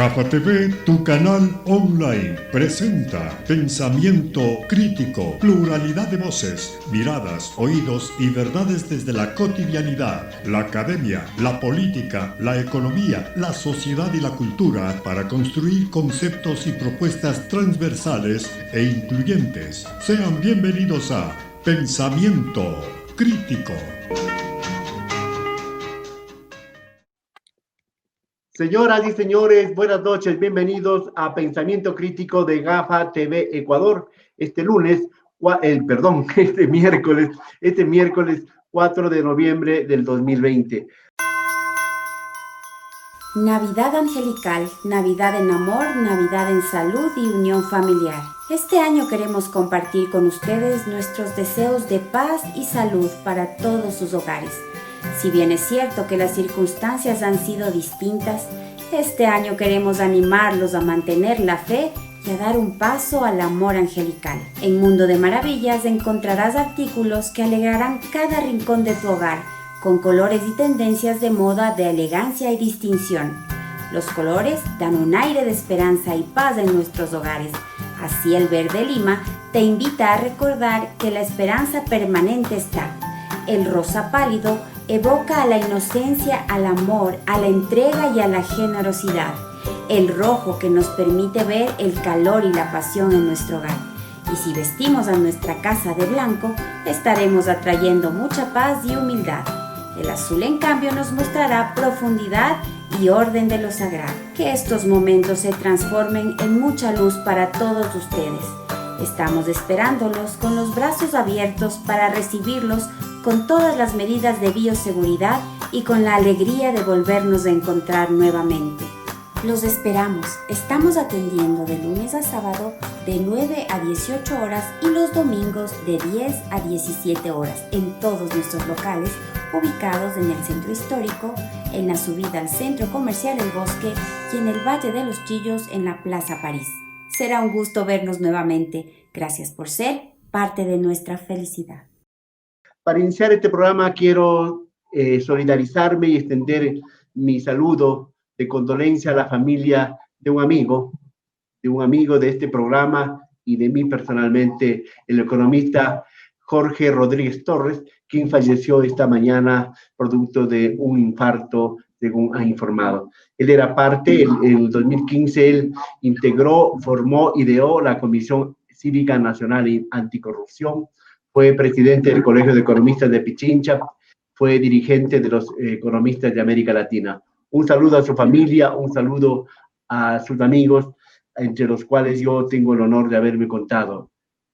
GAFA TV, tu canal online, presenta pensamiento crítico, pluralidad de voces, miradas, oídos y verdades desde la cotidianidad, la academia, la política, la economía, la sociedad y la cultura para construir conceptos y propuestas transversales e incluyentes. Sean bienvenidos a Pensamiento Crítico. Señoras y señores, buenas noches, bienvenidos a Pensamiento Crítico de GAFA TV Ecuador. Este miércoles 4 de noviembre del 2020. Navidad angelical, Navidad en amor, Navidad en salud y unión familiar. Este año queremos compartir con ustedes nuestros deseos de paz y salud para todos sus hogares. Si bien es cierto que las circunstancias han sido distintas, este año queremos animarlos a mantener la fe y a dar un paso al amor angelical. En Mundo de Maravillas encontrarás artículos que alegrarán cada rincón de tu hogar, con colores y tendencias de moda de elegancia y distinción. Los colores dan un aire de esperanza y paz en nuestros hogares. Así el verde lima te invita a recordar que la esperanza permanente está. El rosa pálido evoca a la inocencia, al amor, a la entrega y a la generosidad. El rojo que nos permite ver el calor y la pasión en nuestro hogar. Y si vestimos a nuestra casa de blanco, estaremos atrayendo mucha paz y humildad. El azul, en cambio, nos mostrará profundidad y orden de lo sagrado. Que estos momentos se transformen en mucha luz para todos ustedes. Estamos esperándolos con los brazos abiertos para recibirlos con todas las medidas de bioseguridad y con la alegría de volvernos a encontrar nuevamente. Los esperamos. Estamos atendiendo de lunes a sábado de 9 a 18 horas y los domingos de 10 a 17 horas en todos nuestros locales ubicados en el centro histórico, en la subida al centro comercial El Bosque y en el Valle de los Chillos en la Plaza París. Será un gusto vernos nuevamente. Gracias por ser parte de nuestra felicidad. Para iniciar este programa quiero solidarizarme y extender mi saludo de condolencia a la familia de un amigo de este programa y de mí personalmente, el economista Jorge Rodríguez Torres, quien falleció esta mañana producto de un infarto, según ha informado. Él era parte, en 2015 él integró, formó, ideó la Comisión Cívica Nacional Anticorrupción, fue presidente del Colegio de Economistas de Pichincha, fue dirigente de los economistas de América Latina. Un saludo a su familia, un saludo a sus amigos, entre los cuales yo tengo el honor de haberme contado.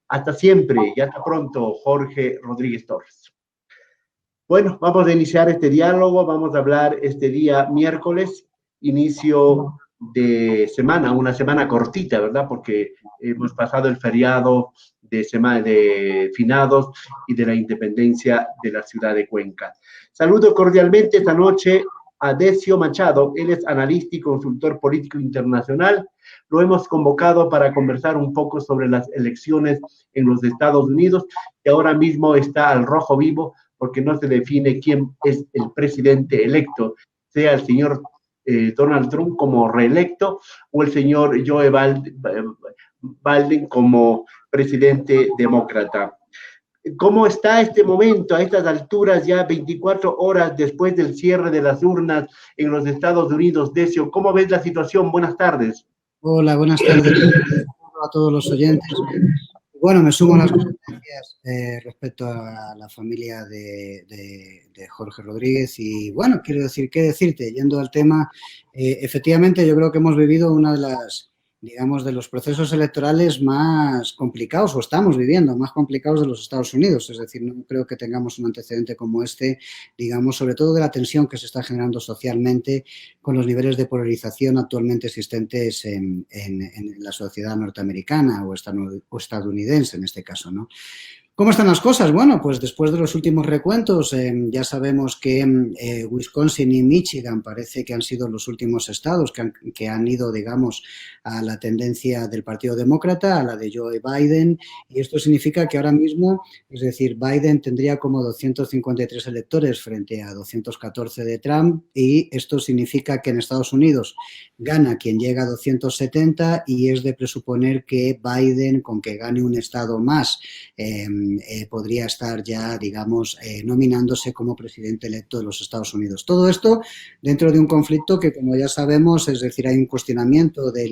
Hasta siempre y hasta pronto, Jorge Rodríguez Torres. Bueno, vamos a iniciar este diálogo, vamos a hablar este día miércoles, inicio de semana, una semana cortita, ¿verdad? Porque hemos pasado el feriado de finados y de la independencia de la ciudad de Cuenca. Saludo cordialmente esta noche a Decio Machado, él es analista y consultor político internacional. Lo hemos convocado para conversar un poco sobre las elecciones en los Estados Unidos, que ahora mismo está al rojo vivo, porque no se define quién es el presidente electo, sea el señor Donald Trump como reelecto o el señor Joe Biden como presidente demócrata. ¿Cómo está este momento a estas alturas, ya 24 horas después del cierre de las urnas en los Estados Unidos? Decio, ¿cómo ves la situación? Buenas tardes. Hola, buenas tardes a todos los oyentes. Bueno, me sumo a las condolencias respecto a la familia de Jorge Rodríguez y bueno, quiero decir, ¿qué decirte? Yendo al tema, efectivamente yo creo que hemos vivido una de las, digamos, de los procesos electorales más complicados, o estamos viviendo, más complicados de los Estados Unidos. Es decir, no creo que tengamos un antecedente como este, digamos, sobre todo de la tensión que se está generando socialmente con los niveles de polarización actualmente existentes en la sociedad norteamericana o estadounidense en este caso, ¿no? ¿Cómo están las cosas? Bueno, pues después de los últimos recuentos, ya sabemos que Wisconsin y Michigan parece que han sido los últimos estados que han ido, digamos, a la tendencia del Partido Demócrata, a la de Joe Biden, y esto significa que ahora mismo, es decir, Biden tendría como 253 electores frente a 214 de Trump, y esto significa que en Estados Unidos gana quien llega a 270 y es de presuponer que Biden, con que gane un estado más, podría estar ya, digamos, nominándose como presidente electo de los Estados Unidos. Todo esto dentro de un conflicto que, como ya sabemos, es decir, hay un cuestionamiento de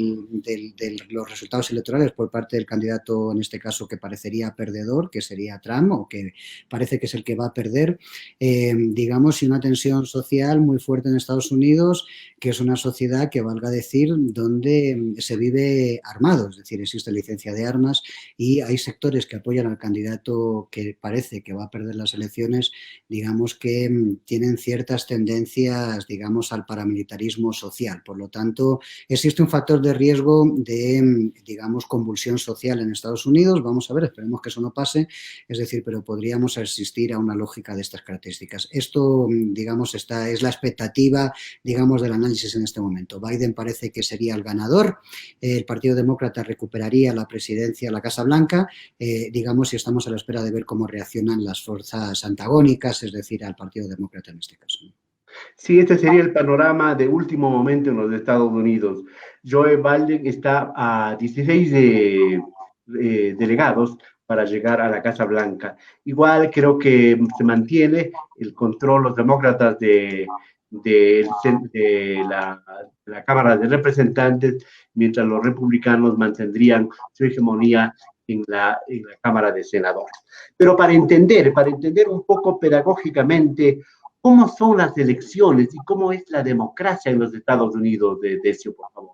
los resultados electorales por parte del candidato, en este caso, que parecería perdedor, que sería Trump, o que parece que es el que va a perder, digamos, y una tensión social muy fuerte en Estados Unidos, que es una sociedad que, valga decir, donde se vive armado, es decir, existe licencia de armas y hay sectores que apoyan al candidato que parece que va a perder las elecciones, digamos que tienen ciertas tendencias, digamos, al paramilitarismo social. Por lo tanto, existe un factor de riesgo de, digamos, convulsión social en Estados Unidos. Vamos a ver, esperemos que eso no pase, es decir, pero podríamos asistir a una lógica de estas características. Esto, digamos, es la expectativa, digamos, del análisis en este momento. Biden parece que sería el ganador, el Partido Demócrata recuperaría la presidencia, la Casa Blanca, digamos, y estamos a la espera de ver cómo reaccionan las fuerzas antagónicas, es decir, al Partido Demócrata en este caso. Sí, este sería el panorama de último momento en los Estados Unidos. Joe Biden está a 16 delegados para llegar a la Casa Blanca. Igual creo que se mantiene el control, los demócratas de la Cámara de Representantes, mientras los republicanos mantendrían su hegemonía en la Cámara de Senadores. Pero para entender un poco pedagógicamente cómo son las elecciones y cómo es la democracia en los Estados Unidos, Decio, por favor.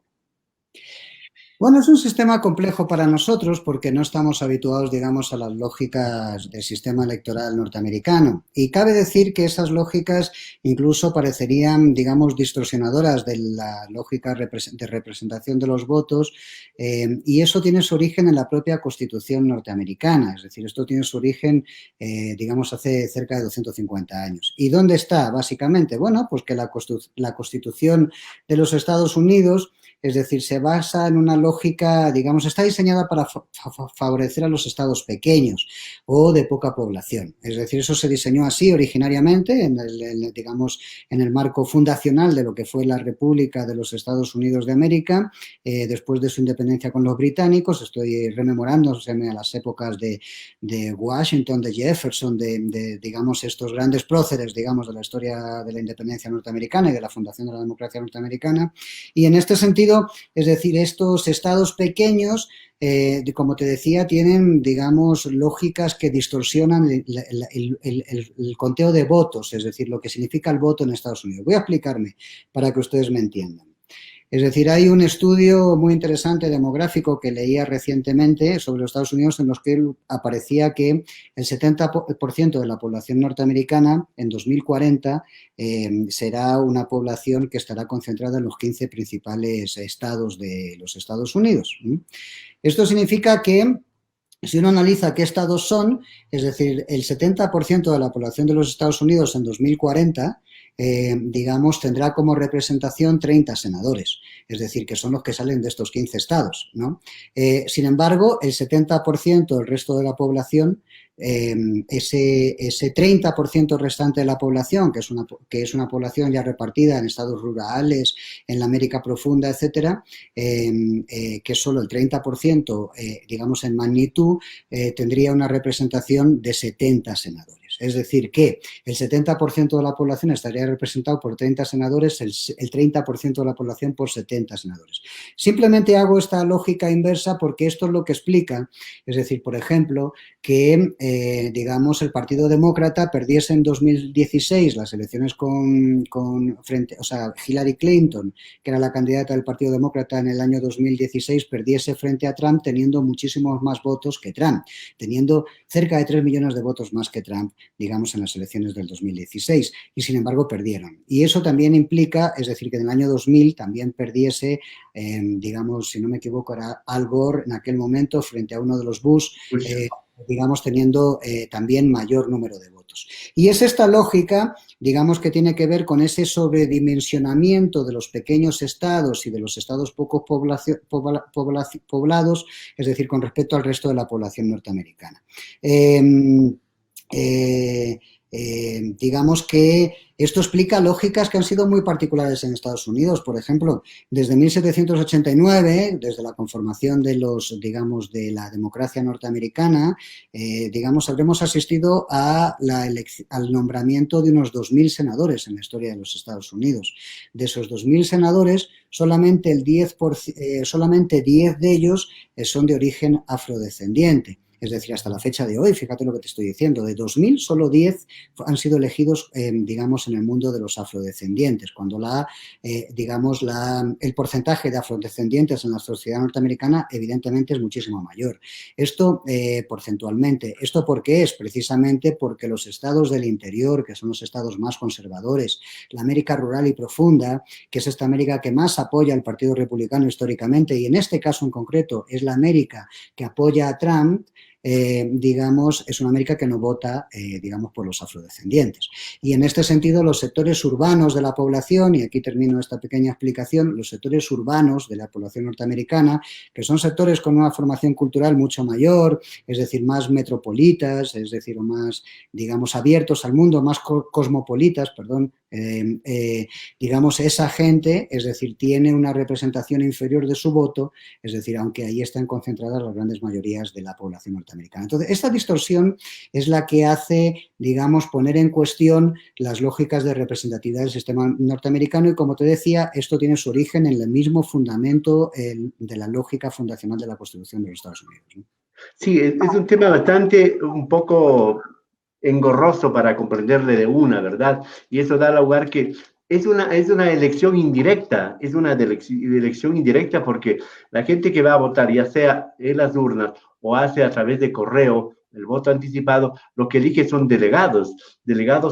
Bueno, es un sistema complejo para nosotros porque no estamos habituados, digamos, a las lógicas del sistema electoral norteamericano. Y cabe decir que esas lógicas incluso parecerían, digamos, distorsionadoras de la lógica de representación de los votos, y eso tiene su origen en la propia Constitución norteamericana. Es decir, esto tiene su origen, digamos, hace cerca de 250 años. ¿Y dónde está, básicamente? Bueno, pues que la Constitución de los Estados Unidos, es decir, se basa en una lógica, digamos, está diseñada para favorecer a los estados pequeños o de poca población. Es decir, eso se diseñó así originariamente, digamos, en el marco fundacional de lo que fue la República de los Estados Unidos de América, después de su independencia con los británicos. Estoy rememorándome a las épocas de Washington, de Jefferson, digamos, estos grandes próceres, digamos, de la historia de la independencia norteamericana y de la fundación de la democracia norteamericana. Y en este sentido, es decir, estos estados pequeños, como te decía, tienen, digamos, lógicas que distorsionan el conteo de votos, es decir, lo que significa el voto en Estados Unidos. Voy a explicarme para que ustedes me entiendan. Es decir, hay un estudio muy interesante demográfico que leía recientemente sobre los Estados Unidos en los que aparecía que el 70% de la población norteamericana en 2040 será una población que estará concentrada en los 15 principales estados de los Estados Unidos. Esto significa que si uno analiza qué estados son, es decir, el 70% de la población de los Estados Unidos en 2040, digamos, tendrá como representación 30 senadores, es decir, que son los que salen de estos 15 estados, ¿no? Sin embargo, el 70% del resto de la población, ese 30% restante de la población, que es una población ya repartida en estados rurales, en la América profunda, etcétera, que es solo el 30%, digamos, en magnitud, tendría una representación de 70 senadores. Es decir, que el 70% de la población estaría representado por 30 senadores, el 30% de la población por 70 senadores. Simplemente hago esta lógica inversa porque esto es lo que explica, es decir, por ejemplo, que, digamos, el Partido Demócrata perdiese en 2016 las elecciones Hillary Clinton, que era la candidata del Partido Demócrata en el año 2016, perdiese frente a Trump teniendo muchísimos más votos que Trump, teniendo cerca de 3 millones de votos más que Trump, digamos, en las elecciones del 2016, y sin embargo perdieron. Y eso también implica, es decir, que en el año 2000 también perdiese, digamos, si no me equivoco, era Al Gore en aquel momento frente a uno de los Bush, digamos, teniendo también mayor número de votos. Y es esta lógica, digamos, que tiene que ver con ese sobredimensionamiento de los pequeños estados y de los estados poco poblados, es decir, con respecto al resto de la población norteamericana. Digamos que esto explica lógicas que han sido muy particulares en Estados Unidos. Por ejemplo, desde 1789, desde la conformación de digamos, de la democracia norteamericana, digamos, habremos asistido a al nombramiento de unos 2.000 senadores en la historia de los Estados Unidos. De esos 2.000 senadores, solamente 10 de ellos son de origen afrodescendiente. Es decir, hasta la fecha de hoy, fíjate lo que te estoy diciendo, de 2.000, solo 10 han sido elegidos, digamos, en el mundo de los afrodescendientes, cuando digamos, el porcentaje de afrodescendientes en la sociedad norteamericana evidentemente es muchísimo mayor. Esto porcentualmente. ¿Esto por qué es? Precisamente porque los estados del interior, que son los estados más conservadores, la América rural y profunda, que es esta América que más apoya al Partido Republicano históricamente, y en este caso en concreto es la América que apoya a Trump, digamos, es una América que no vota, digamos, por los afrodescendientes. Y en este sentido, los sectores urbanos de la población, y aquí termino esta pequeña explicación, los sectores urbanos de la población norteamericana, que son sectores con una formación cultural mucho mayor, es decir, más metropolitas, es decir, más, digamos, abiertos al mundo, más cosmopolitas, perdón, digamos, esa gente, es decir, tiene una representación inferior de su voto, es decir, aunque ahí están concentradas las grandes mayorías de la población norteamericana. Entonces, esta distorsión es la que hace, digamos, poner en cuestión las lógicas de representatividad del sistema norteamericano y, como te decía, esto tiene su origen en el mismo fundamento de la lógica fundacional de la Constitución de los Estados Unidos, ¿no? Sí, es un tema bastante, un poco engorroso para comprenderle de una, ¿verdad? Y eso da lugar que es una elección indirecta, es una elección indirecta porque la gente que va a votar, ya sea en las urnas o hace a través de correo el voto anticipado, lo que elige son delegados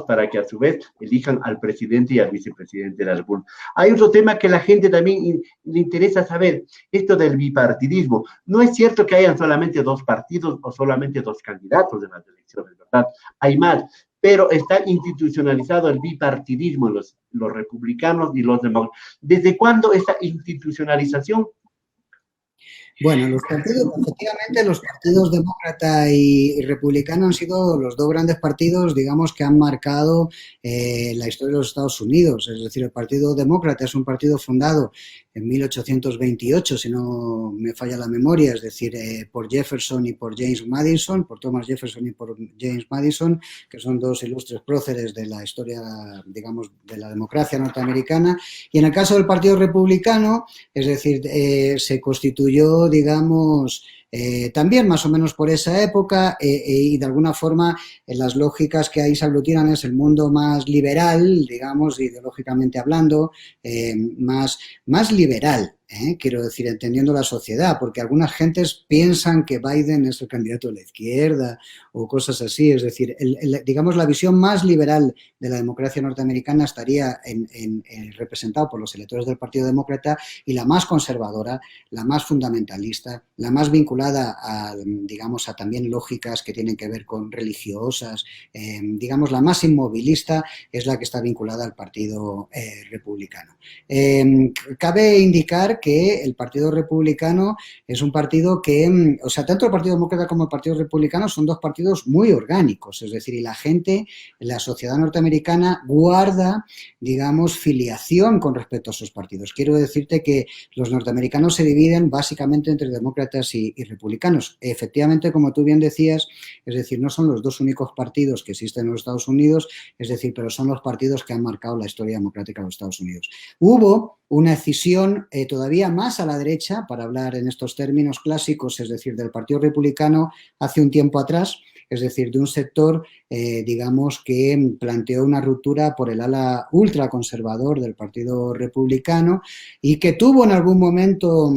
para que a su vez elijan al presidente y al vicepresidente de la República. Hay otro tema que la gente también le interesa saber, esto del bipartidismo. No es cierto que hayan solamente dos partidos o solamente dos candidatos en las elecciones, ¿verdad? Hay más, pero está institucionalizado el bipartidismo en los republicanos y los demócratas. ¿Desde cuándo esta institucionalización? Bueno, efectivamente, los partidos demócrata y republicano han sido los dos grandes partidos, digamos, que han marcado la historia de los Estados Unidos. Es decir, el Partido Demócrata es un partido fundado en 1828, si no me falla la memoria, es decir, por Jefferson y por James Madison, por Thomas Jefferson y por James Madison, que son dos ilustres próceres de la historia, digamos, de la democracia norteamericana. Y en el caso del Partido Republicano, es decir, se constituyó, digamos, también más o menos por esa época y de alguna forma las lógicas que ahí se aglutinan es el mundo más liberal, digamos, ideológicamente hablando, más liberal. Quiero decir, entendiendo la sociedad, porque algunas gentes piensan que Biden es el candidato de la izquierda o cosas así, es decir, digamos, la visión más liberal de la democracia norteamericana estaría representado por los electores del Partido Demócrata y la más conservadora, la más fundamentalista, la más vinculada a, digamos, a también lógicas que tienen que ver con religiosas, digamos, la más inmovilista es la que está vinculada al Partido Republicano. Cabe indicar que el Partido Republicano es un partido que, o sea, tanto el Partido Demócrata como el Partido Republicano son dos partidos muy orgánicos, es decir, y la gente, la sociedad norteamericana guarda, digamos, filiación con respecto a esos partidos. Quiero decirte que los norteamericanos se dividen básicamente entre demócratas y republicanos. Efectivamente, como tú bien decías, es decir, no son los dos únicos partidos que existen en los Estados Unidos, es decir, pero son los partidos que han marcado la historia democrática de los Estados Unidos. Hubo una escisión todavía más a la derecha, para hablar en estos términos clásicos, es decir, del Partido Republicano hace un tiempo atrás, es decir, de un sector, digamos, que planteó una ruptura por el ala ultraconservador del Partido Republicano y que tuvo en algún momento,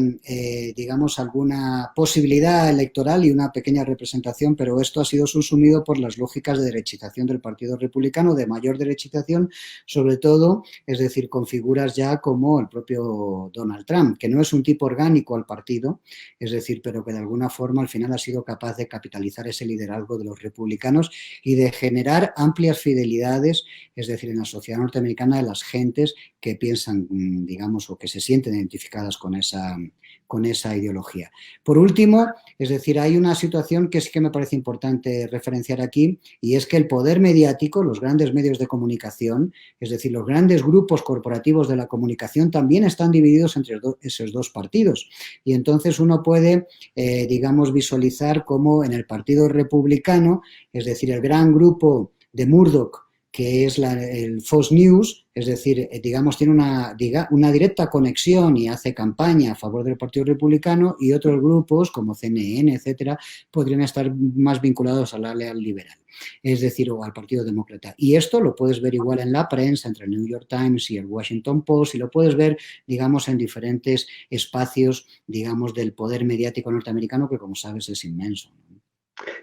digamos, alguna posibilidad electoral y una pequeña representación, pero esto ha sido subsumido por las lógicas de derechización del Partido Republicano, de mayor derechización, sobre todo, es decir, con figuras ya como el propio Donald Trump, que no es un tipo orgánico al partido, es decir, pero que de alguna forma al final ha sido capaz de capitalizar ese liderazgo de los republicanos y de generar amplias fidelidades, es decir, en la sociedad norteamericana de las gentes que piensan, digamos, o que se sienten identificadas con esa ideología. Por último, es decir, hay una situación que sí que me parece importante referenciar aquí, y es que el poder mediático, los grandes medios de comunicación, es decir, los grandes grupos corporativos de la comunicación también están divididos entre esos dos partidos. Y entonces uno puede, digamos, visualizar cómo en el Partido Republicano, es decir, el gran grupo de Murdoch, que es el Fox News, es decir, digamos, tiene una directa conexión y hace campaña a favor del Partido Republicano, y otros grupos como CNN, etcétera, podrían estar más vinculados al ala liberal, es decir, o al Partido Demócrata. Y esto lo puedes ver igual en la prensa, entre el New York Times y el Washington Post, y lo puedes ver, digamos, en diferentes espacios, digamos, del poder mediático norteamericano, que, como sabes, es inmenso.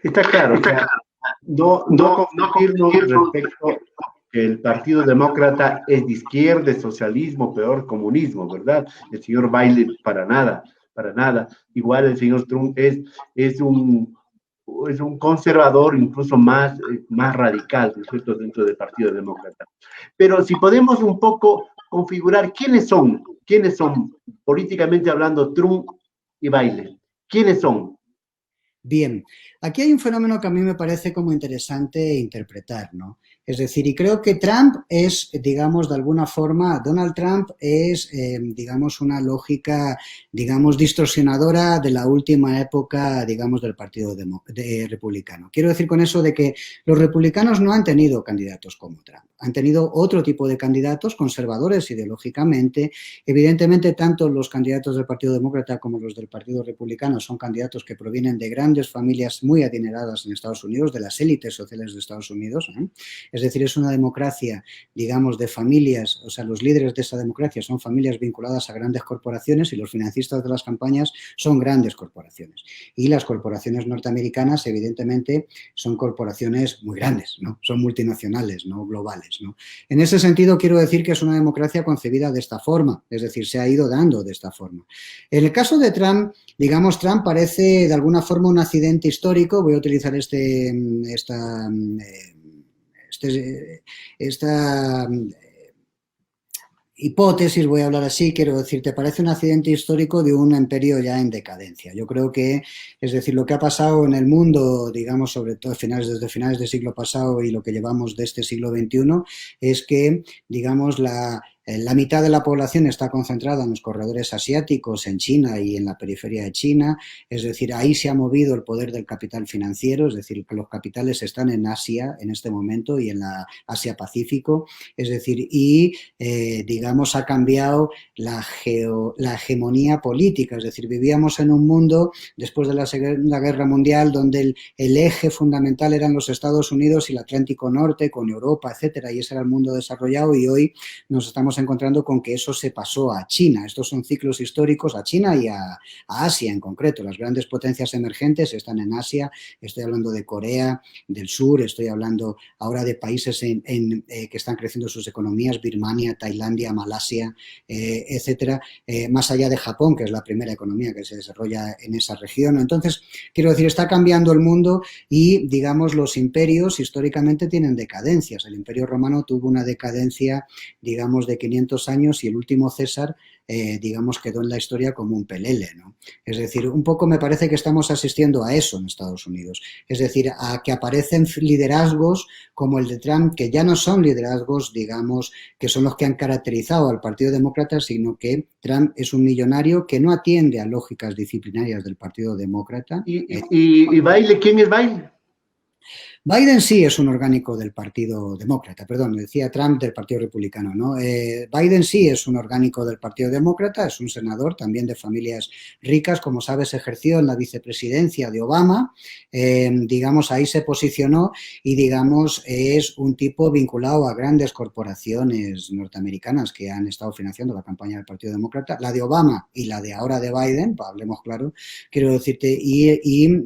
Está claro, o sea, no confirmo respecto que el Partido Demócrata es de izquierda, es socialismo, peor comunismo, ¿verdad? El señor Biden para nada, para nada. Igual el señor Trump es un conservador, incluso más radical, ¿no es cierto?, dentro del Partido Demócrata. Pero si podemos un poco configurar quiénes son políticamente hablando Trump y Biden, ¿quiénes son? Bien, aquí hay un fenómeno que a mí me parece como interesante interpretar, ¿no? Es decir, y creo que Trump es, digamos, de alguna forma, Donald Trump es, digamos, una lógica, digamos, distorsionadora de la última época, digamos, del Partido Republicano. Quiero decir con eso de que los republicanos no han tenido candidatos como Trump, han tenido otro tipo de candidatos conservadores ideológicamente. Evidentemente, tanto los candidatos del Partido Demócrata como los del Partido Republicano son candidatos que provienen de grandes familias muy adineradas en Estados Unidos, de las élites sociales de Estados Unidos, ¿eh? Es decir, es una democracia, digamos, de familias, o sea, los líderes de esa democracia son familias vinculadas a grandes corporaciones, y los financistas de las campañas son grandes corporaciones. Y las corporaciones norteamericanas, evidentemente, son corporaciones muy grandes, ¿no? Son multinacionales, no globales, ¿no? En ese sentido, quiero decir que es una democracia concebida de esta forma, es decir, se ha ido dando de esta forma. En el caso de Trump, digamos, Trump parece de alguna forma un accidente histórico. Voy a utilizar esta hipótesis, voy a hablar así, quiero decir, te parece un accidente histórico de un imperio ya en decadencia. Yo creo que, es decir, lo que ha pasado en el mundo, digamos, sobre todo desde finales del siglo pasado y lo que llevamos de este siglo XXI, es que, digamos, la mitad de la población está concentrada en los corredores asiáticos, en China y en la periferia de China, es decir, ahí se ha movido el poder del capital financiero, es decir, que los capitales están en Asia en este momento y en la Asia-Pacífico, es decir, y digamos ha cambiado la hegemonía política, es decir, vivíamos en un mundo después de la Segunda Guerra Mundial donde el eje fundamental eran los Estados Unidos y el Atlántico Norte con Europa, etcétera, y ese era el mundo desarrollado, y hoy nos estamos encontrando con que eso se pasó a China. Estos son ciclos históricos, a China y a Asia en concreto. Las grandes potencias emergentes están en Asia, estoy hablando de Corea del Sur, estoy hablando ahora de países que están creciendo sus economías, Birmania, Tailandia, Malasia, etcétera, más allá de Japón, que es la primera economía que se desarrolla en esa región. Entonces, quiero decir, está cambiando el mundo y, digamos, los imperios históricamente tienen decadencias. El Imperio Romano tuvo una decadencia, digamos, de 500 años, y el último César, digamos, quedó en la historia como un pelele, ¿no? Es decir, un poco me parece que estamos asistiendo a eso en Estados Unidos, es decir, a que aparecen liderazgos como el de Trump, que ya no son liderazgos, digamos, que son los que han caracterizado al Partido Demócrata, sino que Trump es un millonario que no atiende a lógicas disciplinarias del Partido Demócrata. ¿Y Biden? ¿Quién es Biden? Biden sí es un orgánico del Partido Demócrata, perdón, decía Trump del Partido Republicano, ¿no? Biden sí es un orgánico del Partido Demócrata, es un senador también de familias ricas, como sabes, ejerció en la vicepresidencia de Obama, digamos, ahí se posicionó y, digamos, es un tipo vinculado a grandes corporaciones norteamericanas que han estado financiando la campaña del Partido Demócrata, la de Obama y la de ahora de Biden, hablemos claro, quiero decirte, y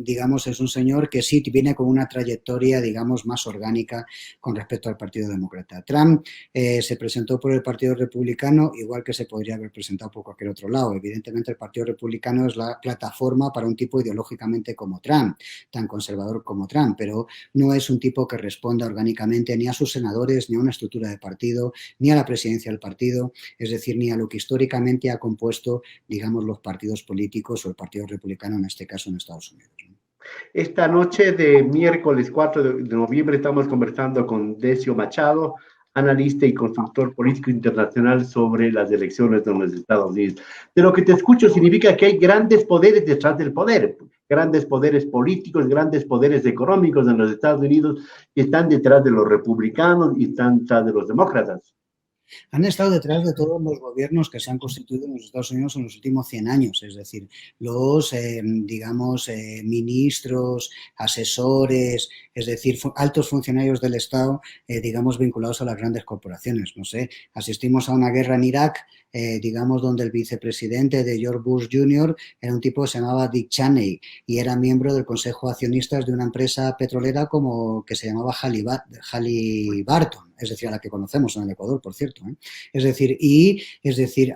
digamos, es un señor que sí viene con una trayectoria trayectoria, digamos, más orgánica con respecto al Partido Demócrata. Trump se presentó por el Partido Republicano, igual que se podría haber presentado por cualquier otro lado. Evidentemente, el Partido Republicano es la plataforma para un tipo ideológicamente como Trump, tan conservador como Trump, pero no es un tipo que responda orgánicamente ni a sus senadores, ni a una estructura de partido, ni a la presidencia del partido, es decir, ni a lo que históricamente ha compuesto, digamos, los partidos políticos o el Partido Republicano, en este caso en Estados Unidos. Esta noche de miércoles 4 de noviembre estamos conversando con Decio Machado, analista y consultor político internacional sobre las elecciones de los Estados Unidos. De lo que te escucho significa que hay grandes poderes detrás del poder, grandes poderes políticos, grandes poderes económicos en los Estados Unidos que están detrás de los republicanos y están detrás de los demócratas. Han estado detrás de todos los gobiernos que se han constituido en los Estados Unidos en los últimos 100 años, es decir, los, digamos, ministros, asesores, es decir, altos funcionarios del Estado, digamos, vinculados a las grandes corporaciones. No sé, asistimos a una guerra en Irak, digamos, donde el vicepresidente de George Bush Jr. era un tipo que se llamaba Dick Cheney y era miembro del consejo de accionistas de una empresa petrolera que se llamaba Halliburton, es decir, a la que conocemos en el Ecuador, por cierto. Es decir,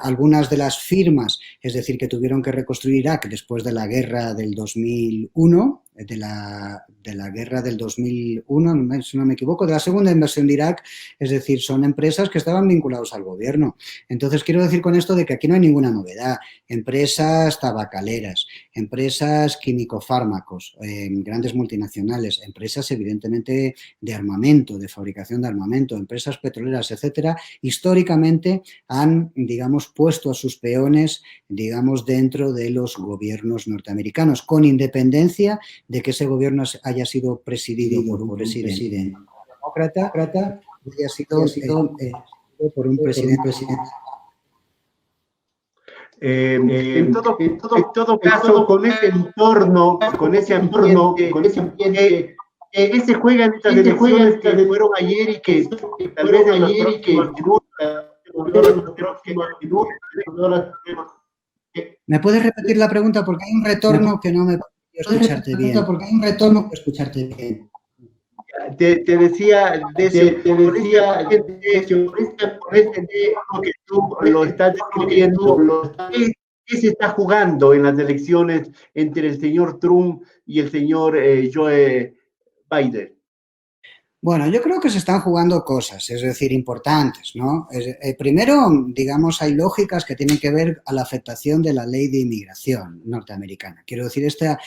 algunas de las firmas, es decir, que tuvieron que reconstruir Irak después de la guerra del 2001, de la guerra del 2001, si no me equivoco, de la segunda invasión de Irak, es decir, son empresas que estaban vinculadas al gobierno. Entonces, quiero decir con esto de que aquí no hay ninguna novedad. Empresas tabacaleras, empresas químico-fármacos, grandes multinacionales, empresas evidentemente de armamento, de fabricación de armamento, empresas petroleras, etcétera, históricamente han, digamos, puesto a sus peones, digamos, dentro de los gobiernos norteamericanos, con independencia de que ese gobierno haya sido presidido por un presidente demócrata, haya sido por un presidente. En todo caso, con ese entorno, ¿qué se juega en estas elecciones que fueron ayer y que tal vez ¿Me puedes repetir la pregunta? Porque hay un retorno que no me puedo escucharte bien. Te decía, que tú lo estás describiendo, ¿qué se está jugando en las elecciones entre el señor Trump y el señor Joe Biden? Bueno, yo creo que se están jugando cosas, es decir, importantes, ¿no? Primero, digamos, hay lógicas que tienen que ver a la afectación de la ley de inmigración norteamericana. Quiero decir, este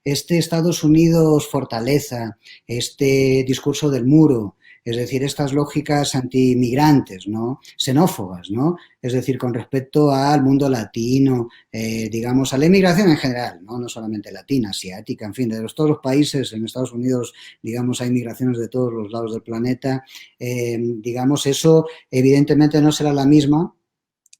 Estados Unidos fortaleza, este discurso del muro, es decir, estas lógicas anti-inmigrantes, ¿no? Xenófobas, ¿no? Es decir, con respecto al mundo latino, digamos, a la inmigración en general, ¿no? No solamente latina, asiática, en fin, de todos los países. En Estados Unidos, digamos, hay migraciones de todos los lados del planeta. Digamos, eso evidentemente no será la misma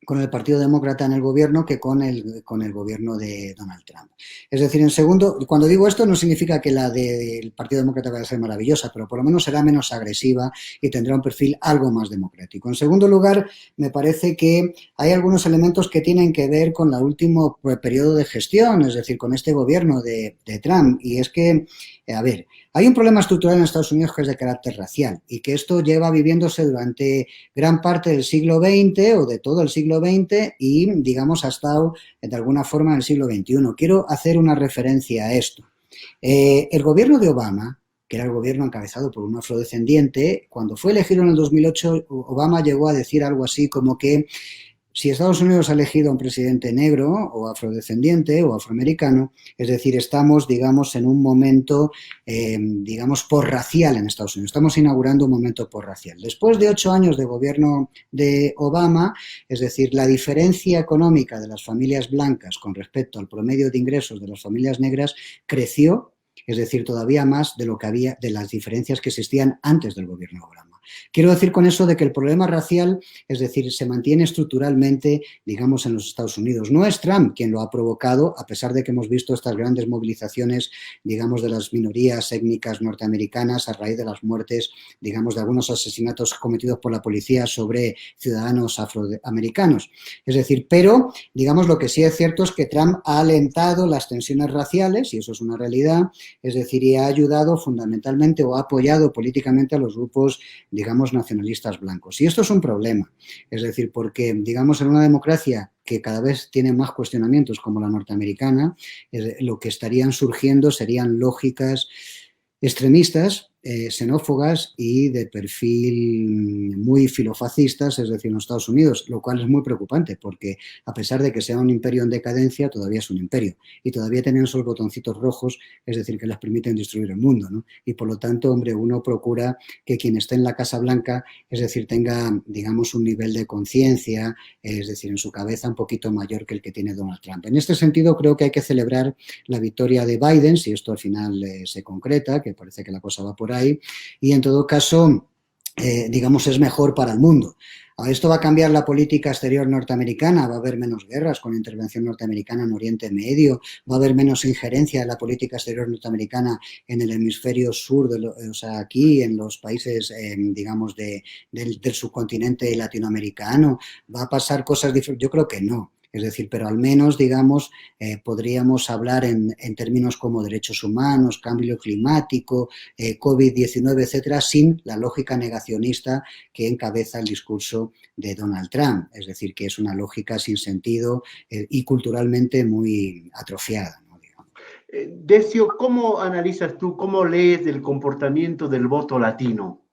con el Partido Demócrata en el gobierno que con el gobierno de Donald Trump. Es decir, en segundo, cuando digo esto no significa que la del Partido Demócrata vaya a ser maravillosa, pero por lo menos será menos agresiva y tendrá un perfil algo más democrático. En segundo lugar, me parece que hay algunos elementos que tienen que ver con el último periodo de gestión, es decir, con este gobierno de Trump, y es que, a ver, hay un problema estructural en Estados Unidos que es de carácter racial y que esto lleva viviéndose durante gran parte del siglo XX o de todo el siglo XX y, digamos, ha estado de alguna forma en el siglo XXI. Quiero hacer una referencia a esto. El gobierno de Obama, que era el gobierno encabezado por un afrodescendiente, cuando fue elegido en el 2008, Obama llegó a decir algo así como que si Estados Unidos ha elegido a un presidente negro o afrodescendiente o afroamericano, es decir, estamos, digamos, en un momento, digamos, posracial en Estados Unidos. Estamos inaugurando un momento posracial. Después de 8 años de gobierno de Obama, es decir, la diferencia económica de las familias blancas con respecto al promedio de ingresos de las familias negras creció, es decir, todavía más de lo que había, de las diferencias que existían antes del gobierno de Obama. Quiero decir con eso de que el problema racial, es decir, se mantiene estructuralmente, digamos, en los Estados Unidos. No es Trump quien lo ha provocado, a pesar de que hemos visto estas grandes movilizaciones, digamos, de las minorías étnicas norteamericanas a raíz de las muertes, digamos, de algunos asesinatos cometidos por la policía sobre ciudadanos afroamericanos. Es decir, pero, digamos, lo que sí es cierto es que Trump ha alentado las tensiones raciales, y eso es una realidad, es decir, y ha ayudado fundamentalmente o ha apoyado políticamente a los grupos, digamos, nacionalistas blancos. Y esto es un problema, es decir, porque, digamos, en una democracia que cada vez tiene más cuestionamientos como la norteamericana, lo que estarían surgiendo serían lógicas extremistas, xenófogas y de perfil muy filofascistas, es decir, en los Estados Unidos, lo cual es muy preocupante porque a pesar de que sea un imperio en decadencia, todavía es un imperio y todavía tienen esos botoncitos rojos, es decir, que les permiten destruir el mundo, ¿no? Y por lo tanto, hombre, uno procura que quien esté en la Casa Blanca, es decir, tenga, digamos, un nivel de conciencia, es decir, en su cabeza un poquito mayor que el que tiene Donald Trump. En este sentido, creo que hay que celebrar la victoria de Biden, si esto al final se concreta, que parece que la cosa va por ahí, y en todo caso, digamos, es mejor para el mundo. Esto va a cambiar la política exterior norteamericana, va a haber menos guerras con intervención norteamericana en Oriente Medio, va a haber menos injerencia de la política exterior norteamericana en el hemisferio sur, o sea, aquí en los países, digamos, del subcontinente latinoamericano. Va a pasar cosas diferentes. Yo creo que no. Es decir, pero al menos, digamos, podríamos hablar en términos como derechos humanos, cambio climático, COVID-19, etcétera, sin la lógica negacionista que encabeza el discurso de Donald Trump. Es decir, que es una lógica sin sentido y culturalmente muy atrofiada, ¿no? Decio, ¿cómo analizas tú, cómo lees el comportamiento del voto latino?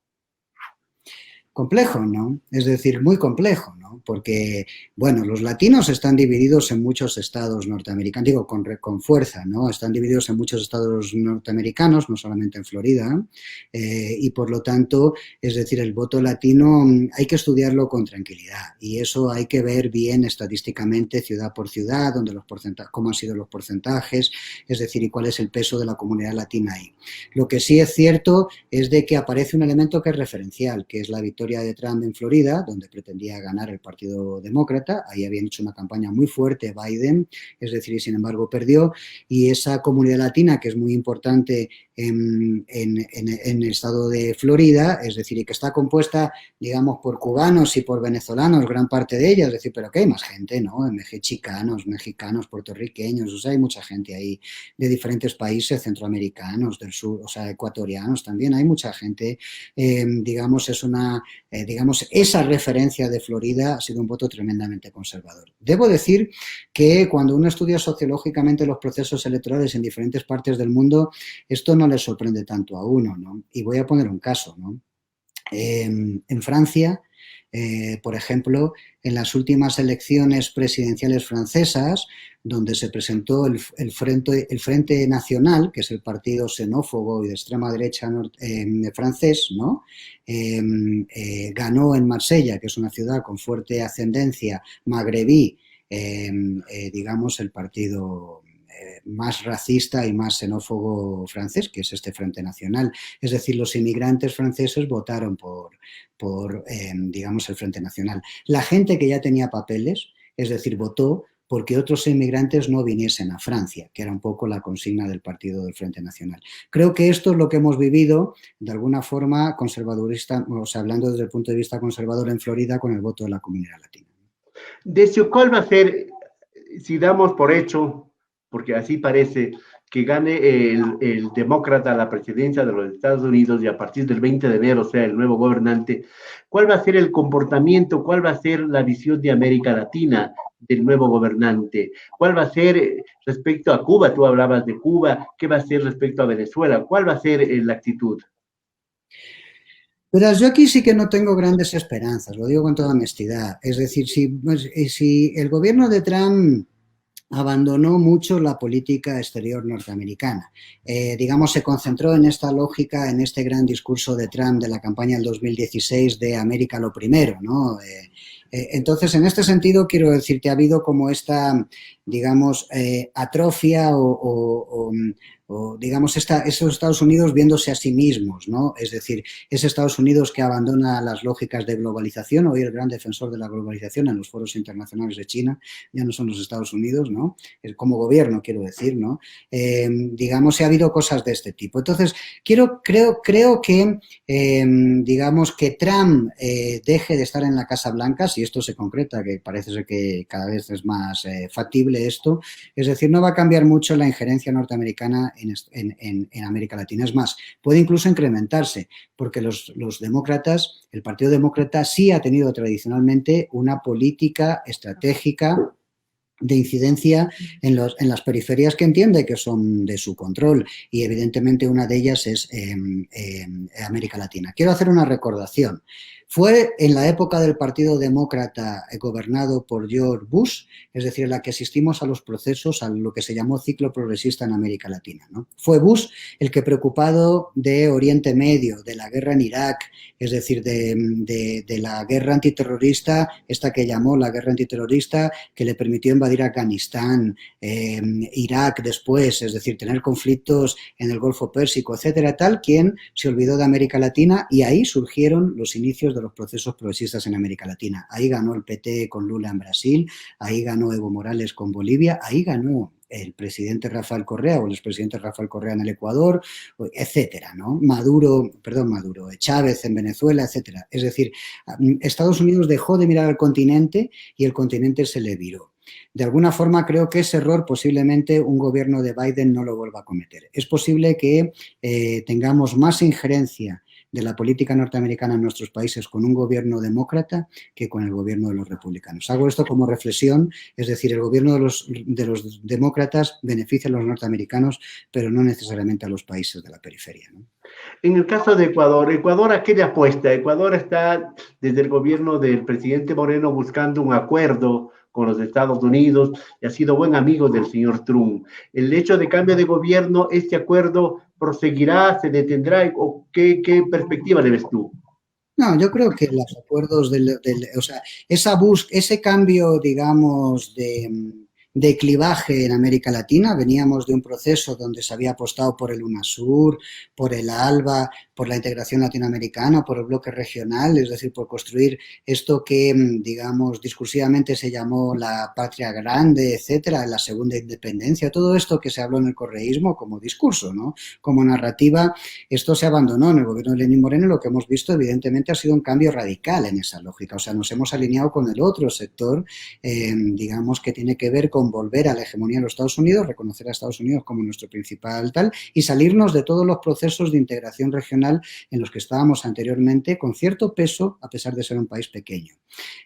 Complejo, ¿no? Es decir, muy complejo, ¿no? Porque, bueno, los latinos están divididos en muchos estados norteamericanos, digo, con fuerza, ¿no? Están divididos en muchos estados norteamericanos, no solamente en Florida, y por lo tanto, es decir, el voto latino hay que estudiarlo con tranquilidad y eso hay que ver bien estadísticamente, ciudad por ciudad, donde los porcentajes, cómo han sido los porcentajes, es decir, y cuál es el peso de la comunidad latina ahí. Lo que sí es cierto es de que aparece un elemento que es referencial, que es la victoria de Trump en Florida, donde pretendía ganar el Partido Demócrata. Ahí habían hecho una campaña muy fuerte Biden, es decir, y sin embargo perdió. Y esa comunidad latina, que es muy importante en el estado de Florida, es decir, y que está compuesta, digamos, por cubanos y por venezolanos, gran parte de ella, es decir, pero que hay más gente, ¿no? Chicanos, mexicanos, puertorriqueños, o sea, hay mucha gente ahí de diferentes países, centroamericanos, del sur, o sea, ecuatorianos también, hay mucha gente, digamos, es una... digamos, esa referencia de Florida ha sido un voto tremendamente conservador. Debo decir que cuando uno estudia sociológicamente los procesos electorales en diferentes partes del mundo, esto no le sorprende tanto a uno, ¿no? Y voy a poner un caso, ¿no? En Francia, por ejemplo, en las últimas elecciones presidenciales francesas, donde se presentó el Frente Nacional, que es el partido xenófobo y de extrema derecha francés, ¿no? Ganó en Marsella, que es una ciudad con fuerte ascendencia magrebí, digamos, el partido más racista y más xenófobo francés, que es este Frente Nacional. Es decir, los inmigrantes franceses votaron por digamos, el Frente Nacional. La gente que ya tenía papeles, es decir, votó porque otros inmigrantes no viniesen a Francia, que era un poco la consigna del partido del Frente Nacional. Creo que esto es lo que hemos vivido, de alguna forma, conservadorista, o sea, hablando desde el punto de vista conservador en Florida, con el voto de la comunidad latina. Decio, ¿cuál va a ser, si damos por hecho, porque así parece, que gane el demócrata la presidencia de los Estados Unidos y a partir del 20 de enero sea el nuevo gobernante, ¿cuál va a ser el comportamiento, cuál va a ser la visión de América Latina del nuevo gobernante? ¿Cuál va a ser respecto a Cuba? Tú hablabas de Cuba. ¿Qué va a ser respecto a Venezuela? ¿Cuál va a ser la actitud? Pero yo aquí sí que no tengo grandes esperanzas, lo digo con toda honestidad. Es decir, si el gobierno de Trump abandonó mucho la política exterior norteamericana. Digamos, se concentró en esta lógica, en este gran discurso de Trump de la campaña del 2016 de América lo primero, ¿no? Entonces, en este sentido, quiero decir que ha habido como esta, digamos, atrofia o digamos, esos Estados Unidos viéndose a sí mismos, ¿no? Es decir, ese Estados Unidos que abandona las lógicas de globalización. Hoy el gran defensor de la globalización en los foros internacionales de China ya no son los Estados Unidos, ¿no? Como gobierno, quiero decir, ¿no? Digamos, ha habido cosas de este tipo. Entonces, creo que, digamos, que Trump deje de estar en la Casa Blanca, si esto se concreta, que parece ser que cada vez es más factible esto, es decir, no va a cambiar mucho la injerencia norteamericana en América Latina. Es más, puede incluso incrementarse, porque los demócratas, el Partido Demócrata sí ha tenido tradicionalmente una política estratégica de incidencia en las periferias que entiende que son de su control, y evidentemente una de ellas es América Latina. Quiero hacer una recordación. Fue en la época del Partido Demócrata gobernado por George Bush, es decir, en la que asistimos a los procesos, a lo que se llamó ciclo progresista en América Latina, ¿no? Fue Bush el que, preocupado de Oriente Medio, de la guerra en Irak, es decir, de la guerra antiterrorista, esta que llamó la guerra antiterrorista, que le permitió invadir Afganistán, Irak después, es decir, tener conflictos en el Golfo Pérsico, etcétera, tal, quien se olvidó de América Latina, y ahí surgieron los inicios de los procesos progresistas en América Latina. Ahí ganó el PT con Lula en Brasil, ahí ganó Evo Morales con Bolivia, ahí ganó el presidente Rafael Correa o el expresidente Rafael Correa en el Ecuador, etcétera, ¿no? Chávez en Venezuela, etcétera. Es decir, Estados Unidos dejó de mirar al continente y el continente se le viró. De alguna forma, creo que ese error posiblemente un gobierno de Biden no lo vuelva a cometer. Es posible que tengamos más injerencia de la política norteamericana en nuestros países con un gobierno demócrata que con el gobierno de los republicanos. Hago esto como reflexión, es decir, el gobierno de los demócratas beneficia a los norteamericanos, pero no necesariamente a los países de la periferia, ¿no? En el caso de Ecuador, ¿a qué le apuesta? Ecuador está desde el gobierno del presidente Moreno buscando un acuerdo con los Estados Unidos y ha sido buen amigo del señor Trump. El hecho de cambio de gobierno, ¿este acuerdo proseguirá, se detendrá o qué perspectiva le ves tú? No, yo creo que los acuerdos o sea, ese cambio, digamos, de clivaje en América Latina, veníamos de un proceso donde se había apostado por el UNASUR, por el ALBA, por la integración latinoamericana, por el bloque regional, es decir, por construir esto que, digamos, discursivamente se llamó la patria grande, etcétera, la segunda independencia, todo esto que se habló en el correísmo como discurso, ¿no? Como narrativa, esto se abandonó en el gobierno de Lenín Moreno. Lo que hemos visto, evidentemente, ha sido un cambio radical en esa lógica, o sea, nos hemos alineado con el otro sector, digamos, que tiene que ver con volver a la hegemonía de los Estados Unidos, reconocer a Estados Unidos como nuestro principal tal, y salirnos de todos los procesos de integración regional en los que estábamos anteriormente, con cierto peso, a pesar de ser un país pequeño.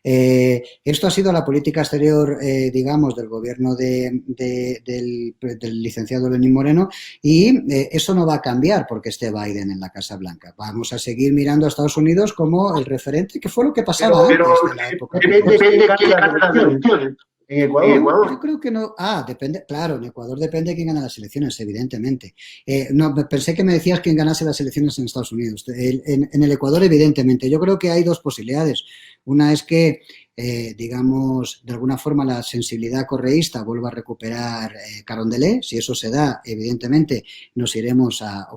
Esto ha sido la política exterior, digamos, del gobierno del licenciado Lenín Moreno, y eso no va a cambiar porque esté Biden en la Casa Blanca. Vamos a seguir mirando a Estados Unidos como el referente, que fue lo que pasaba antes de la época. Depende de quién gane las elecciones. En Ecuador. Yo creo que no. Depende, claro, en Ecuador depende de quién gana las elecciones, evidentemente. No, pensé que me decías quién ganase las elecciones en Estados Unidos. En el Ecuador, evidentemente. Yo creo que hay dos posibilidades. Una es que, digamos, de alguna forma la sensibilidad correísta vuelva a recuperar Carondelet. Si eso se da, evidentemente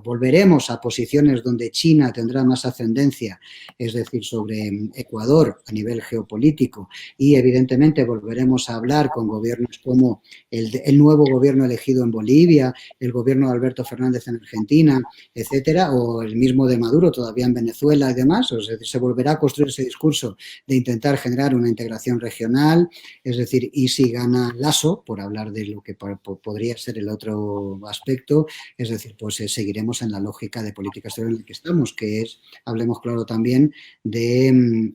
volveremos a posiciones donde China tendrá más ascendencia, es decir, sobre Ecuador a nivel geopolítico, y evidentemente volveremos a hablar con gobiernos como el nuevo gobierno elegido en Bolivia, el gobierno de Alberto Fernández en Argentina, etcétera, o el mismo de Maduro todavía en Venezuela y demás. O sea, se volverá a construir ese discurso de intentar generar una integración regional, es decir, y si gana Lasso, por hablar de lo que podría ser el otro aspecto, es decir, pues seguiremos en la lógica de política exterior en la que estamos, que es, hablemos claro también, de,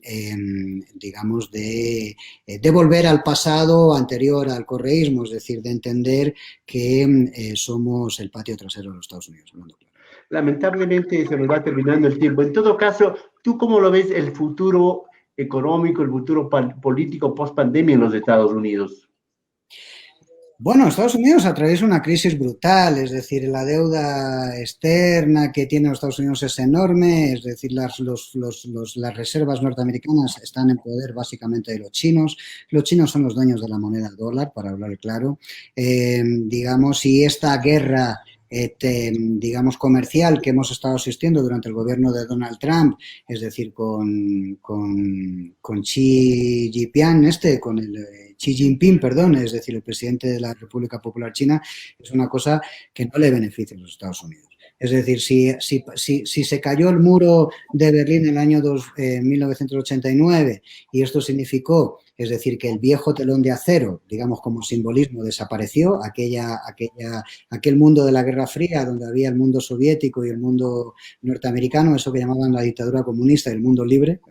digamos, de volver al pasado anterior al correísmo, es decir, de entender que somos el patio trasero de los Estados Unidos. Lamentablemente se nos va terminando el tiempo. En todo caso, ¿tú cómo lo ves el futuro económico, el futuro político post-pandemia en los Estados Unidos? Bueno, Estados Unidos atraviesa una crisis brutal, es decir, la deuda externa que tiene los Estados Unidos es enorme, es decir, las reservas norteamericanas están en poder básicamente de los chinos son los dueños de la moneda dólar, para hablar claro, digamos, y esta guerra digamos, comercial que hemos estado asistiendo durante el gobierno de Donald Trump, es decir, con Xi Jinping, Xi Jinping, perdón, es decir, el presidente de la República Popular China, es una cosa que no le beneficia a los Estados Unidos. Es decir, si se cayó el muro de Berlín en el año 1989 y esto significó, es decir, que el viejo telón de acero, digamos como simbolismo, desapareció, aquel mundo de la Guerra Fría donde había el mundo soviético y el mundo norteamericano, eso que llamaban la dictadura comunista y el mundo libre,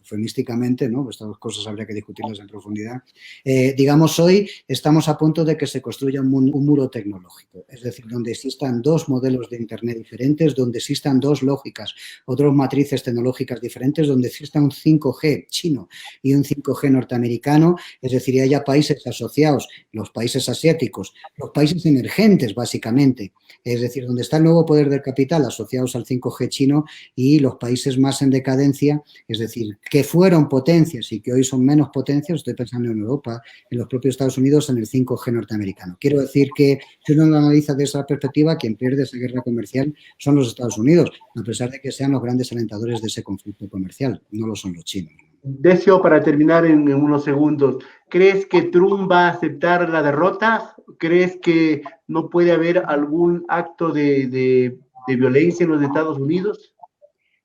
eufemísticamente, ¿no? Estas cosas habría que discutirlas en profundidad. Digamos, hoy estamos a punto de que se construya un muro tecnológico, es decir, donde existan dos modelos de Internet diferentes, donde existan dos lógicas o dos matrices tecnológicas diferentes, donde exista un 5G chino y un 5G norteamericano, es decir, haya países asociados, los países asiáticos, los países emergentes, básicamente, es decir, donde está el nuevo poder del capital asociados al 5G chino y los países más en decadencia, es decir, que fueron potencias y que hoy son menos potencias, estoy pensando en Europa, en los propios Estados Unidos, en el 5G norteamericano. Quiero decir que si uno lo analiza de esa perspectiva, quien pierde esa guerra comercial son los Estados Unidos, a pesar de que sean los grandes alentadores de ese conflicto comercial, no lo son los chinos. Decio, para terminar en unos segundos, ¿crees que Trump va a aceptar la derrota? ¿Crees que no puede haber algún acto de violencia en los Estados Unidos?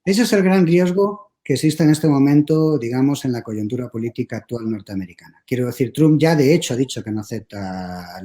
Ese es el gran riesgo que existe en este momento, digamos, en la coyuntura política actual norteamericana. Quiero decir, Trump ya de hecho ha dicho que no acepta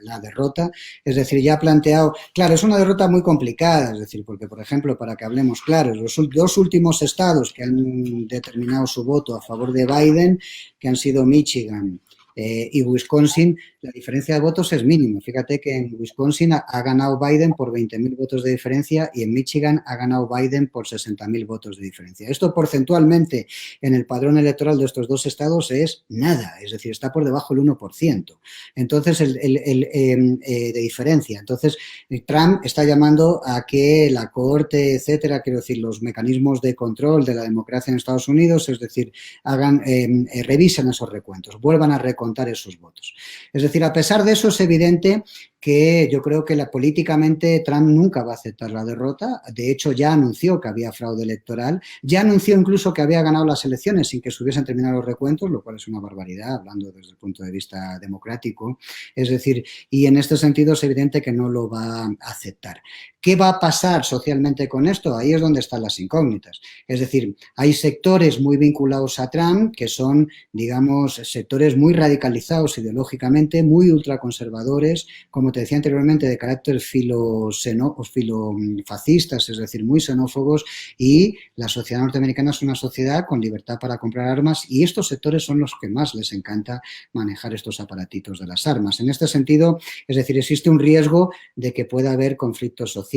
la derrota, es decir, ya ha planteado, claro, es una derrota muy complicada, es decir, porque, por ejemplo, para que hablemos claros, los dos últimos estados que han determinado su voto a favor de Biden, que han sido Michigan y Wisconsin, la diferencia de votos es mínima. Fíjate que en Wisconsin ha ganado Biden por 20.000 votos de diferencia y en Michigan ha ganado Biden por 60.000 votos de diferencia. Esto porcentualmente en el padrón electoral de estos dos estados es nada, es decir, está por debajo del 1%. Entonces, de diferencia. Entonces, Trump está llamando a que la Corte, etcétera, quiero decir, los mecanismos de control de la democracia en Estados Unidos, es decir, revisen esos recuentos, vuelvan a contar esos votos. Es decir, a pesar de eso es evidente que yo creo que políticamente Trump nunca va a aceptar la derrota. De hecho, ya anunció que había fraude electoral, ya anunció incluso que había ganado las elecciones sin que se hubiesen terminado los recuentos, lo cual es una barbaridad, hablando desde el punto de vista democrático. Es decir, y en este sentido es evidente que no lo va a aceptar. ¿Qué va a pasar socialmente con esto? Ahí es donde están las incógnitas. Es decir, hay sectores muy vinculados a Trump que son, digamos, sectores muy radicalizados ideológicamente, muy ultraconservadores, como te decía anteriormente, de carácter filofascistas, es decir, muy xenófobos, y la sociedad norteamericana es una sociedad con libertad para comprar armas y estos sectores son los que más les encanta manejar estos aparatitos de las armas. En este sentido, es decir, existe un riesgo de que pueda haber conflicto social.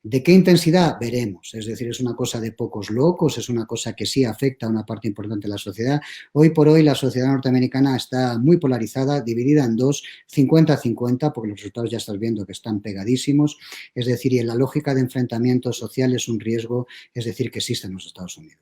¿De qué intensidad? Veremos. Es decir, es una cosa de pocos locos, es una cosa que sí afecta a una parte importante de la sociedad. Hoy por hoy la sociedad norteamericana está muy polarizada, dividida en dos, 50-50, porque los resultados ya estás viendo que están pegadísimos. Es decir, y en la lógica de enfrentamiento social es un riesgo, es decir, que existe en los Estados Unidos.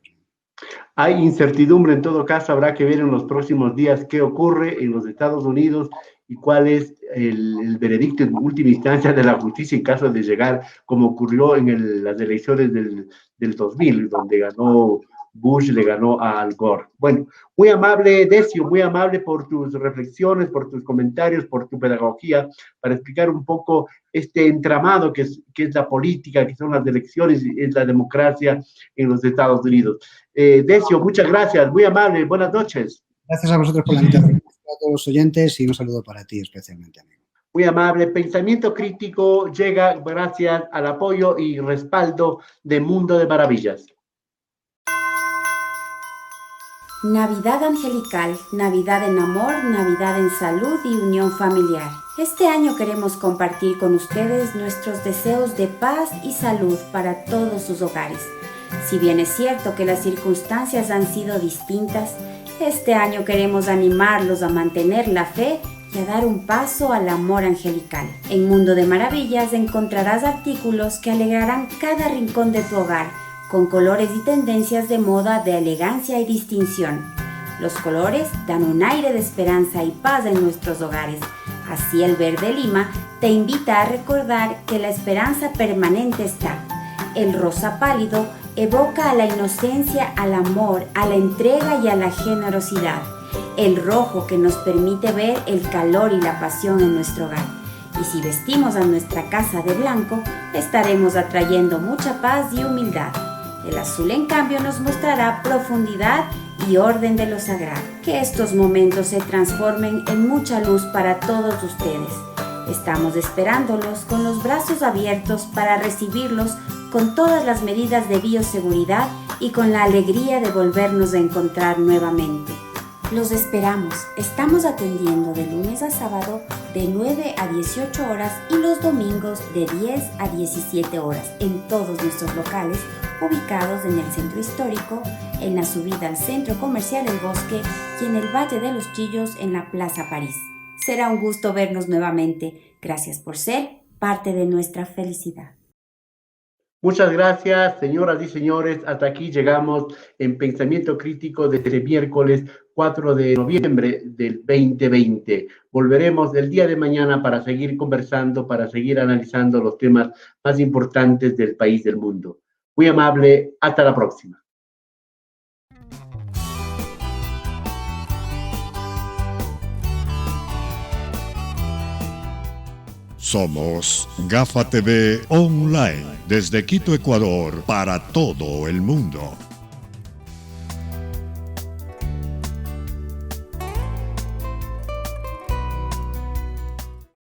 Hay incertidumbre, en todo caso, habrá que ver en los próximos días qué ocurre en los Estados Unidos y cuál es el veredicto en última instancia de la justicia en caso de llegar, como ocurrió en las elecciones del 2000, donde ganó Bush, le ganó a Al Gore. Bueno, muy amable, Decio, muy amable por tus reflexiones, por tus comentarios, por tu pedagogía, para explicar un poco este entramado que es la política, que son las elecciones, es la democracia en los Estados Unidos. Decio, muchas gracias, muy amable, buenas noches. Gracias a vosotros por la invitación, a todos los oyentes y un saludo para ti especialmente, amigo. Muy amable. Pensamiento Crítico llega gracias al apoyo y respaldo de Mundo de Maravillas. Navidad angelical, Navidad en amor, Navidad en salud y unión familiar. Este año queremos compartir con ustedes nuestros deseos de paz y salud para todos sus hogares. Si bien es cierto que las circunstancias han sido distintas, este año queremos animarlos a mantener la fe y a dar un paso al amor angelical. En Mundo de Maravillas encontrarás artículos que alegrarán cada rincón de tu hogar, con colores y tendencias de moda de elegancia y distinción. Los colores dan un aire de esperanza y paz en nuestros hogares. Así el verde lima te invita a recordar que la esperanza permanente está. El rosa pálido evoca a la inocencia, al amor, a la entrega y a la generosidad. El rojo que nos permite ver el calor y la pasión en nuestro hogar. Y si vestimos a nuestra casa de blanco, estaremos atrayendo mucha paz y humildad. El azul, en cambio, nos mostrará profundidad y orden de lo sagrado. Que estos momentos se transformen en mucha luz para todos ustedes. Estamos esperándolos con los brazos abiertos para recibirlos con todas las medidas de bioseguridad y con la alegría de volvernos a encontrar nuevamente. Los esperamos. Estamos atendiendo de lunes a sábado de 9 a 18 horas y los domingos de 10 a 17 horas en todos nuestros locales ubicados en el centro histórico, en la subida al centro comercial El Bosque y en el Valle de los Chillos en la Plaza París. Será un gusto vernos nuevamente. Gracias por ser parte de nuestra felicidad. Muchas gracias, señoras y señores. Hasta aquí llegamos en Pensamiento Crítico de este miércoles 4 de noviembre del 2020. Volveremos el día de mañana para seguir conversando, para seguir analizando los temas más importantes del país, del mundo. Muy amable, hasta la próxima. Somos Gafa TV Online, desde Quito, Ecuador, para todo el mundo.